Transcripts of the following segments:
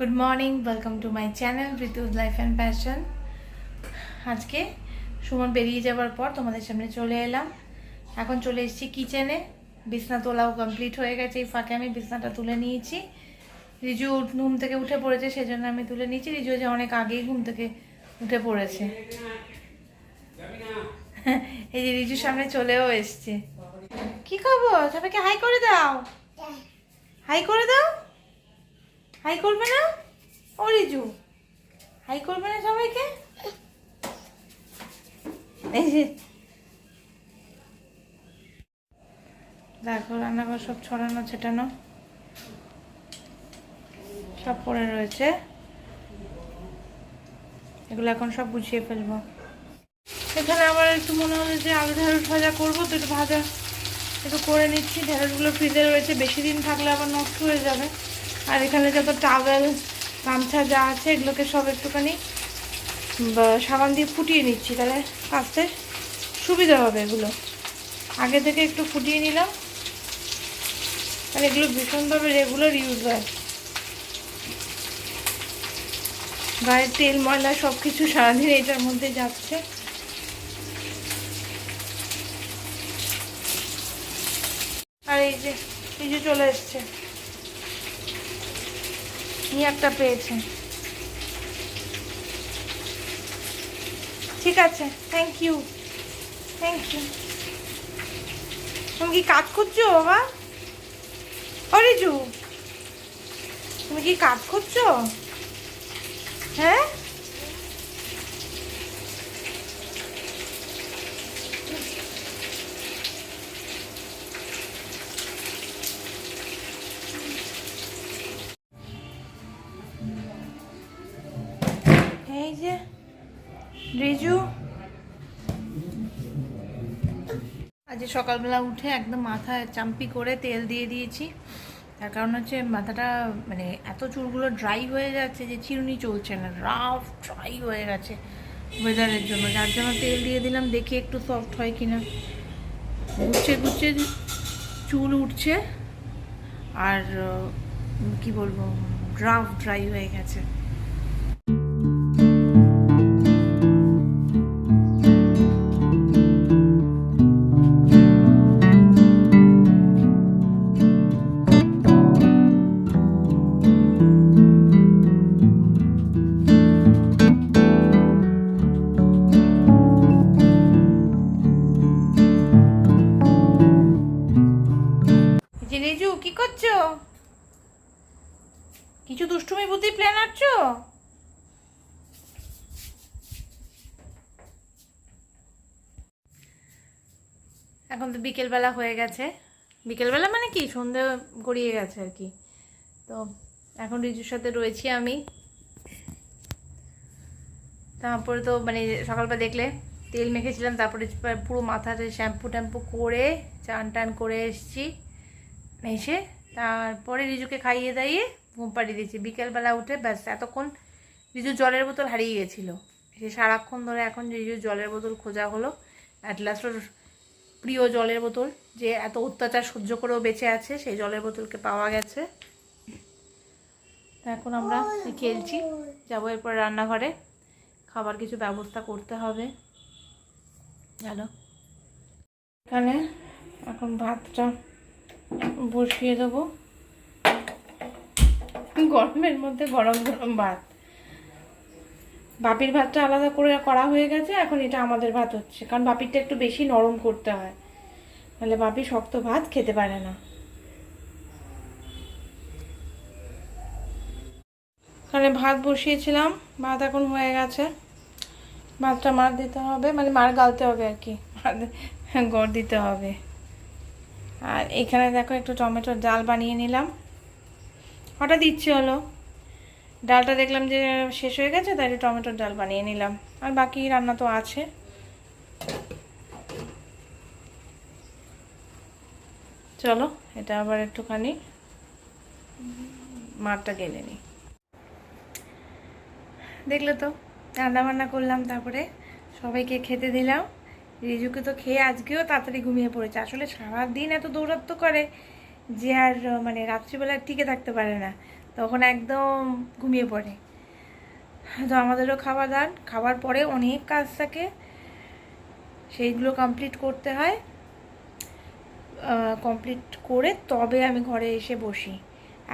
Good morning, welcome to my channel Ritu's life and passion. আজকে সুমন বেরিয়ে যাওয়ার পর তোমাদের সামনে চলে এলাম। এখন চলে এসেছি কিচেনে। বিছনা তোলাও কমপ্লিট হয়ে গেছে, এই ফাঁকে আমি বিছনাটা তুলে নিয়েছি। রিজু ঘুম থেকে উঠে পড়েছে, সেজন্য আমি তুলে নিয়েছি। রিজু যে অনেক আগেই ঘুম থেকে উঠে পড়েছে। এই যে রিজুর সামনে চলেও এসছে। কি খবর? সবাইকে হাই করে দাও, হাই করে দাও। হাই করবে না ও রিজু? হাই করবে না সবাইকে? এই যে দেখো, রান্নাঘর সব ছড়ানো ছেটানো সব পড়ে রয়েছে। এগুলো এখন সব গুছিয়ে ফেলবো। এখানে আবার একটু মনে হলো যে আলু ঢেঁড়স ভাজা করবো, তো একটু ভাজা একটু করে নিচ্ছি। ঢেঁড়সগুলো ফ্রিজে রয়েছে, বেশি দিন থাকলে আবার নষ্ট হয়ে যাবে। আর এখানে যত টাওয়েল গামছা যা আছে এগুলোকে সব একটুখানি সাবান দিয়ে ফুটিয়ে নিচ্ছি, তাহলে কাচতে সুবিধা হবে। এগুলো আগে থেকে একটু ফুটিয়ে নিলাম, তাহলে এগুলো ভীষণভাবে রেগুলার ইউজ হয়। গায়ের তেল ময়লা সব কিছু সারাদিন এটার মধ্যে যাচ্ছে। আর এই যে চলে এসছে, একটা পেয়েছে। ঠিক আছে, থ্যাংক ইউ। তুমি কি কাজ করছো বাবা? ও রিজু, তুমি কি কাজ করছো? হ্যাঁ, এই যে রিজু আজ সকালবেলা উঠে একদম মাথায় চাম্পি করে তেল দিয়ে দিয়েছি। তার কারণ হচ্ছে মাথাটা মানে এত চুলগুলো ড্রাই হয়ে যাচ্ছে যে চিরুনি চলছে না, রাফ ড্রাই হয়ে গেছে ওয়েদারের জন্য। যার জন্য তেল দিয়ে দিলাম, দেখি একটু সফট হয় কিনা। ঘুরছে ঘুরছে চুল উঠছে, আর কি বলবো, রাফ ড্রাই হয়ে গেছে। রিজু কি করছো? কিছু দুষ্টুমি বুদ্ধি প্ল্যান আছো? এখন তো বিকেলবেলা হয়ে গেছে। বিকেলবেলা মানে কি, সন্ধে গড়িয়ে গেছে আর কি। তো এখন রিজুর সাথে রয়েছি আমি। তারপরে তো মানে সকালবেলা দেখলে তেল মেখেছিলাম, তারপরে পুরো মাথাতে শ্যাম্পু ট্যাম্পু করে চান টান করে এসছি। এসে তারপরে রিজুকে খাইয়ে দাইয়ে ঘুম পাড়িয়ে দিয়েছি। বিকেলবেলা উঠে ব্যাস এতক্ষণ রিজু জলের বোতল হারিয়ে গেছিলো। সে সারাক্ষণ ধরে এখন রিজু জলের বোতল খোঁজা হলো। অ্যাট লাস্ট ওর প্রিয় জলের বোতল, যে এত অত্যাচার সহ্য করেও বেঁচে আছে, সেই জলের বোতলকে পাওয়া গেছে। এখন আমরা খেলছি, যাবো এরপর রান্নাঘরে, খাবার কিছু ব্যবস্থা করতে হবে। চলো, এখানে এখন ভাতটা বসিয়ে দেবো। গরমের মধ্যে গরম গরম ভাত। বাপির ভাতটা আলাদা করে করা হয়ে গেছে, এখন এটা আমাদের ভাত হচ্ছে, কারণ বাপিরটা একটু বেশি নরম করতে হয়, নাহলে বাপি শক্ত ভাত খেতে পারে না। এখানে ভাত বসিয়েছিলাম, ভাত এখন হয়ে গেছে। ভাতটা মার দিতে হবে, মানে মার গালতে হবে আর কি, গড় দিতে হবে। আর এখানে দেখো একটু টমেটোর ডাল বানিয়ে নিলাম, হঠাৎ ইচ্ছে হলো। ডালটা দেখলাম যে শেষ হয়ে গেছে, তাই টমেটোর ডাল বানিয়ে নিলাম। আর বাকি রান্না তো আছে। চলো এটা আবার একটুখানি মারটা গেলে নিই। দেখলে তো রান্না বান্না করলাম, তারপরে সবাইকে খেতে দিলাম। রিজুকে তো খেয়ে আজকেও তাড়াতাড়ি ঘুমিয়ে পড়েছে। আসলে সারাদিন এত দৌরাত্ম্য করে যে আর মানে রাত্রিবেলা টিকে থাকতে পারে না। তো তখন একদম ঘুমিয়ে পড়ে। তো আমাদেরও খাবার পরে অনেক কাজ থাকে, সেইগুলো কমপ্লিট করতে হয়। কমপ্লিট করে তবে আমি ঘরে এসে বসি।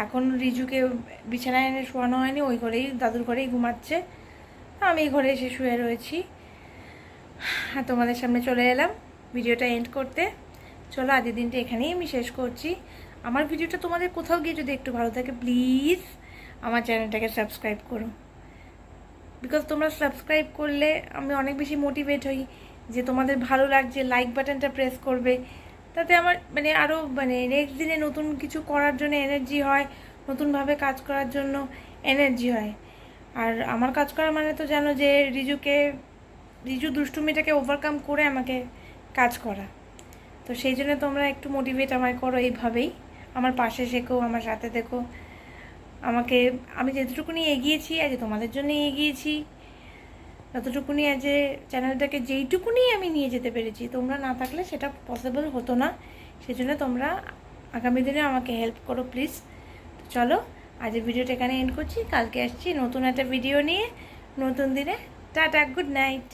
এখন রিজুকে বিছানায় এনে শোয়ানো হয়নি, ওই ঘরেই, দাদুর ঘরেই ঘুমাচ্ছে। আমি এই ঘরে এসে শুয়ে রয়েছি আর তোমাদের সামনে চলে এলাম ভিডিওটা এন্ড করতে। চলো আজকের দিনটা এখানেই আমি শেষ করছি। আমার ভিডিওটা তোমাদের কোথাও গিয়ে যদি একটু ভালো থাকে, প্লিজ আমার চ্যানেলটাকে সাবস্ক্রাইব করো। বিকজ তোমরা সাবস্ক্রাইব করলে আমি অনেক বেশি মোটিভেট হই যে তোমাদের ভালো লাগছে, লাইক বাটনটা প্রেস করবে। তাতে আমার মানে আরও মানে নেক্সট দিনে নতুন কিছু করার জন্য এনার্জি হয়, নতুনভাবে কাজ করার জন্য এনার্জি হয়। আর আমার কাজ করা মানে তো জানো যে রিজু দুষ্টুমিটাকে ওভারকাম করে আমাকে কাজ করা। তো সেই জন্য তোমরা একটু মোটিভেট আমায় করো এইভাবেই, আমার পাশে শেখো, আমার সাথে দেখো। আমি যেটুকুনি এগিয়েছি আজ তোমাদের জন্যই এগিয়েছি, ততটুকুনি আজ চ্যানেলটাকে যেইটুকুনি আমি নিয়ে যেতে পেরেছি, তোমরা না থাকলে সেটা পসিবল হতো না। সেজন্য তোমরা আগামী দিনে আমাকে হেল্প করো প্লিজ। তো চলো আজের ভিডিওটা এখানে এন্ড করছি, কালকে আসছি নতুন একটা ভিডিও নিয়ে, নতুন দিনে। Tata, good night.